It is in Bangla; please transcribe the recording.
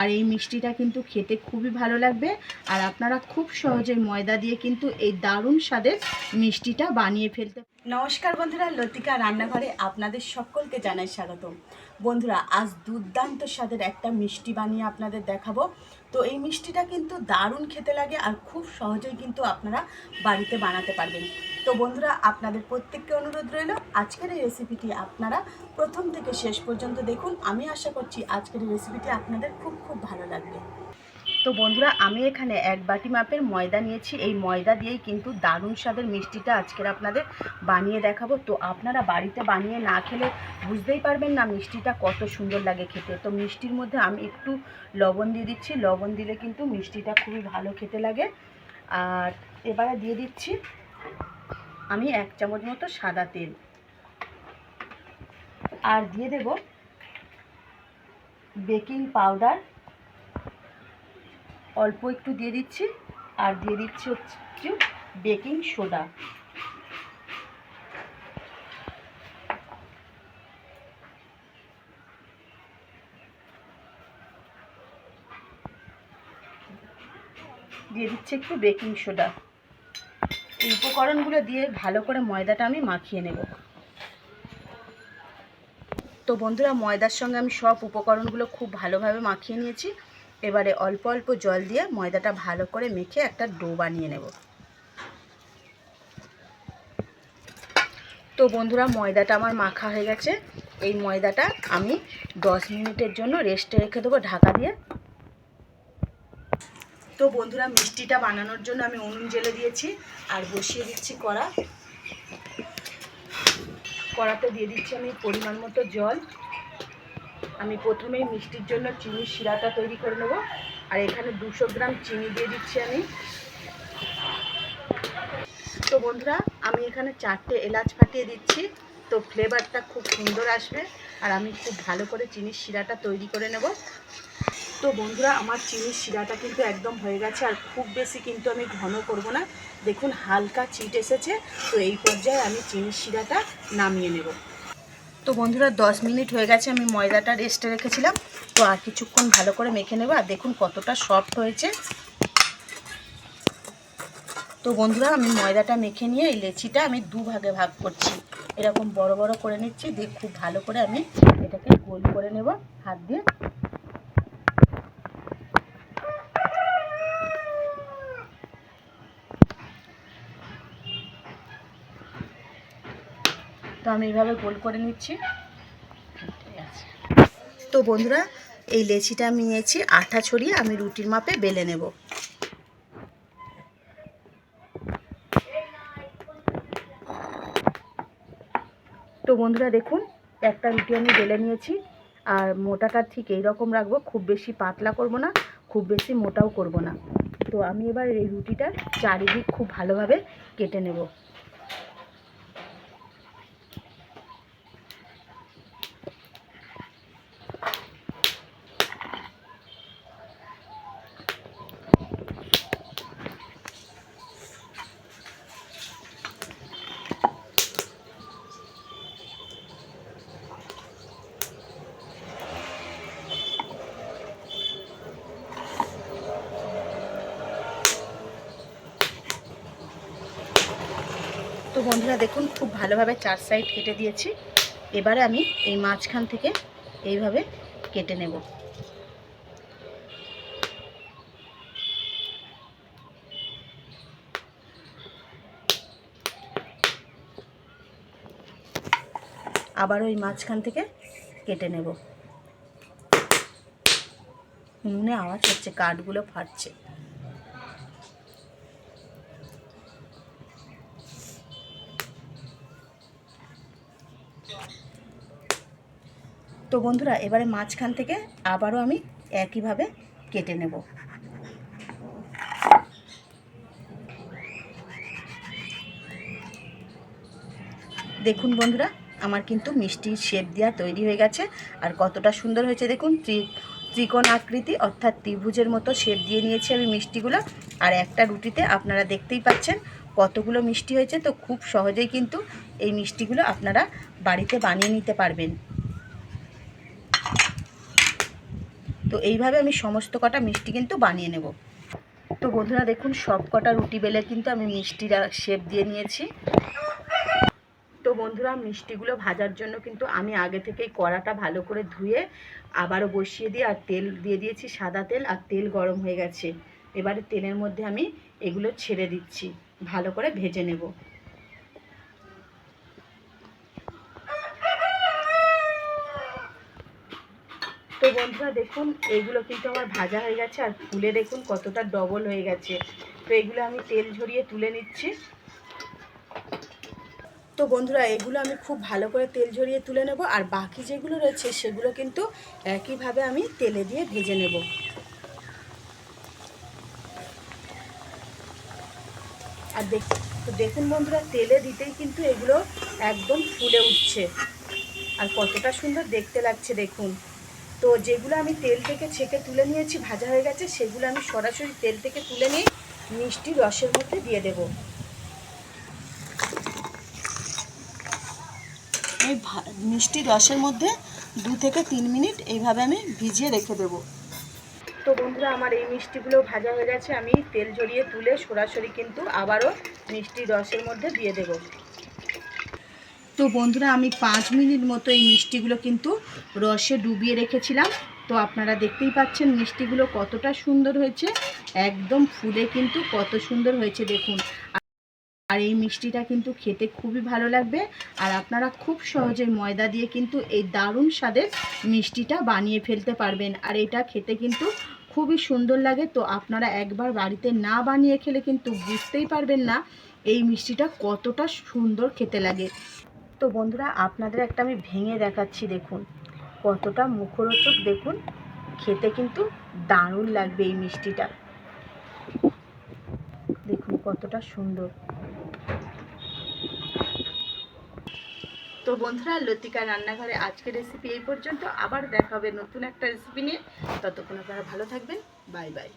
আর এই মিষ্টিটা কিন্তু খেতে খুবই ভালো লাগবে। আর আপনারা খুব সহজেই ময়দা দিয়ে কিন্তু এই দারুণ স্বাদের মিষ্টিটা বানিয়ে ফেলতে। নমস্কার বন্ধুরা, লতিকা রান্নাঘরে আপনাদের সকলকে জানাই স্বাগতম। বন্ধুরা, আজ দুর্দান্ত স্বাদের একটা মিষ্টি বানিয়ে আপনাদের দেখাবো। তো এই মিষ্টিটা কিন্তু দারুণ খেতে লাগে আর খুব সহজেই কিন্তু আপনারা বাড়িতে বানাতে পারবেন। তো বন্ধুরা, আপনাদের প্রত্যেককে অনুরোধ রইল আজকের এই রেসিপিটি আপনারা প্রথম থেকে শেষ পর্যন্ত দেখুন। আমি আশা করছি আজকের এই রেসিপিটি আপনাদের খুব ভালো লাগবে। তো বন্ধুরা, আমি এখানে 1 বাটি মাপের ময়দা নিয়েছি। এই ময়দা দিয়েই কিন্তু দারুণ স্বাদের মিষ্টিটা আজকের আপনাদের বানিয়ে দেখাবো। তো আপনারা বাড়িতে বানিয়ে না খেলে বুঝতেই পারবেন না মিষ্টিটা কত সুন্দর লাগে খেতে। তো মিষ্টির মধ্যে আমি একটু লবণ দিয়ে দিচ্ছি। লবণ দিলে কিন্তু মিষ্টিটা খুবই ভালো খেতে লাগে। আর এবারে দিয়ে দিচ্ছি আমি 1 চামচ মতো সাদা তেল, আর দিয়ে দেব বেকিং পাউডার অল্প একটু দিয়ে দিচ্ছি, আর দিয়ে দিচ্ছি হচ্ছে বেকিং সোডা। দিয়ে দিচ্ছি একটু বেকিং সোডা। এই উপকরণগুলো দিয়ে ভালো করে ময়দাটা আমি মাখিয়ে নেব। তো বন্ধুরা, ময়দার সঙ্গে আমি সব উপকরণগুলো খুব ভালোভাবে মাখিয়ে নিয়েছি। এবারে অল্প অল্প জল দিয়ে ময়দাটা ভালো করে মেখে একটা ডো বানিয়ে নেব। তো বন্ধুরা, ময়দাটা আমার মাখা হয়ে গেছে। এই ময়দাটা আমি 10 মিনিটের জন্য রেস্টে রেখে দেবো ঢাকা দিয়ে। তো বন্ধুরা, মিষ্টিটা বানানোর জন্য আমি উনুন জ্বেলে দিয়েছি আর বসিয়ে দিচ্ছি কড়া। কড়াতে দিয়ে দিচ্ছি আমি পরিমাণ মতো জল। আমি প্রথমেই মিষ্টির জন্য চিনির শিরাটা তৈরি করে নেব। আর এখানে 200 গ্রাম চিনি দিয়ে দিচ্ছি আমি। তো বন্ধুরা, আমি এখানে 4টে এলাচ ফাটিয়ে দিচ্ছি। তো ফ্লেভারটা খুব সুন্দর আসবে। আর আমি খুব ভালো করে চিনির শিরাটা তৈরি করে নেব। তো বন্ধুরা, আমার চিনির শিরাটা কিন্তু একদম হয়ে গেছে। আর খুব বেশি কিন্তু আমি ঘন করব না। দেখুন হালকা চিট এসেছে। তো এই পর্যায়ে আমি চিনির শিরাটা নামিয়ে নেব। তো বন্ধুরা, 10 মিনিট হয়ে গেছে আমি ময়দাটা রেস্টে রেখেছিলাম। তো আর কিছুক্ষণ ভালো করে মেখে নেব। আর দেখুন কতটা সফট হয়েছে। তো বন্ধুরা, আমি ময়দাটা মেখে নিয়ে এই লেচিটা আমি 2 ভাগে ভাগ করছি। এরকম বড় বড় করে নিচ্ছি, দিয়ে খুব ভালো করে আমি এটাকে গোল করে নেব হাত দিয়ে। তো আমি এইভাবে গোল করে নিচ্ছি। তো বন্ধুরা, এই লেচিটা আমি নিয়েছি, আঠা ছড়িয়ে আমি রুটির মাপে বেলে নেব। তো বন্ধুরা দেখুন, একটা রুটি আমি বেলে নিয়েছি। আর মোটাটা ঠিক এই রকম রাখবো, খুব বেশি পাতলা করব না, খুব বেশি মোটাও করব না। তো আমি এবার এই রুটিটার চারিদিক খুব ভালোভাবে কেটে নেব। তো বন্ধুরা দেখুন, খুব ভালোভাবে 4 সাইড কেটে দিয়েছি। এবারে আমি এই মাঝখান থেকে এইভাবে কেটে নেব। আবারও এই মাঝখান থেকে কেটে নেব। নুনে আওয়াজ হচ্ছে, কাঠগুলো ফাটছে। তো বন্ধুরা, এবারে মাঝখান থেকে আবারও আমি একইভাবে কেটে নেব। দেখুন বন্ধুরা, আমার কিন্তু মিষ্টির শেপ দেওয়া তৈরি হয়ে গেছে। আর কতটা সুন্দর হয়েছে দেখুন, ত্রিকোণ আকৃতি অর্থাৎ ত্রিভুজের মতো শেপ দিয়ে নিয়েছি আমি মিষ্টিগুলো। আর একটা রুটিতে আপনারা দেখতেই পাচ্ছেন কতগুলো মিষ্টি হয়েছে। তো খুব সহজেই কিন্তু এই মিষ্টিগুলো আপনারা বাড়িতে বানিয়ে নিতে পারবেন। তো এইভাবে আমি সমস্ত কটা মিষ্টি কিন্তু বানিয়ে নেব। তো বন্ধুরা দেখুন, সব কটা রুটি বেলে কিন্তু আমি মিষ্টির শেপ দিয়ে নিয়েছি। তো বন্ধুরা মিষ্টিগুলো ভাজার জন্য কিন্তু আমি আগে থেকেই কড়াটা ভালো করে ধুয়ে আবারও বসিয়ে দিয়ে আর তেল দিয়ে দিয়েছি, সাদা তেল, আর তেল গরম হয়ে গেছে। এবারে তেলের মধ্যে আমি এগুলো ছেড়ে দিচ্ছি, ভালো করে ভেজে নেব। তো বন্ধুরা দেখুন, এইগুলো কিন্তু আমার ভাজা হয়ে গেছে আর ফুলে দেখুন কতটা ডবল হয়ে গেছে। তো এগুলো আমি তেল ঝরিয়ে তুলে নিচ্ছি। তো বন্ধুরা এগুলো আমি খুব ভালো করে তেল ঝরিয়ে তুলে নেব, আর বাকি যেগুলো রয়েছে সেগুলো কিন্তু একইভাবে আমি তেলে দিয়ে ভেজে নেব। আর দেখুন বন্ধুরা, তেলে দিতেই কিন্তু এগুলো একদম ফুলে উঠছে আর কতটা সুন্দর দেখতে লাগছে দেখুন। তো যেগুলো আমি তেল থেকে ছেঁকে তুলে নিয়েছি ভাজা হয়ে গেছে, সেগুলো আমি সরাসরি তেল থেকে তুলে নিয়ে মিষ্টি রসের মধ্যে দিয়ে দেব। এই মিষ্টি রসের মধ্যে 2 থেকে 3 মিনিট এইভাবে আমি ভিজিয়ে রেখে দেব। তো বন্ধুরা আমার এই মিষ্টিগুলো ভাজা হয়ে গেছে, আমি তেল ঝরিয়ে তুলে সরাসরি কিন্তু আবারও মিষ্টি রসের মধ্যে দিয়ে দেব। তো বন্ধুরা আমি 5 মিনিট মতো এই মিষ্টিগুলো কিন্তু রসে ডুবিয়ে রেখেছিলাম। তো আপনারা দেখতেই পাচ্ছেন মিষ্টিগুলো কতটা সুন্দর হয়েছে, একদম ফুলে কিন্তু কত সুন্দর হয়েছে দেখুন। আর এই মিষ্টিটা কিন্তু খেতে খুবই ভালো লাগবে, আর আপনারা খুব সহজে ময়দা দিয়ে কিন্তু এই দারুণ স্বাদের মিষ্টিটা বানিয়ে ফেলতে পারবেন। আর এটা খেতে কিন্তু খুবই সুন্দর লাগে। তো আপনারা একবার বাড়িতে না বানিয়ে খেলে কিন্তু বুঝতেই পারবেন না এই মিষ্টিটা কতটা সুন্দর খেতে লাগে। তো বন্ধুরা আপনাদের একটা আমি ভেঙে দেখাচ্ছি, দেখুন কতটা মুখরোচক, দেখুন খেতে কিন্তু দারুণ লাগবে এই মিষ্টিটা, দেখুন কতটা সুন্দর। তো বন্ধুরা লতিকা রান্নাঘরে আজকের রেসিপি এই পর্যন্ত, আবার দেখা হবে নতুন একটা রেসিপি নিয়ে। ততক্ষণ আপনারা ভালো থাকবেন, বাই বাই।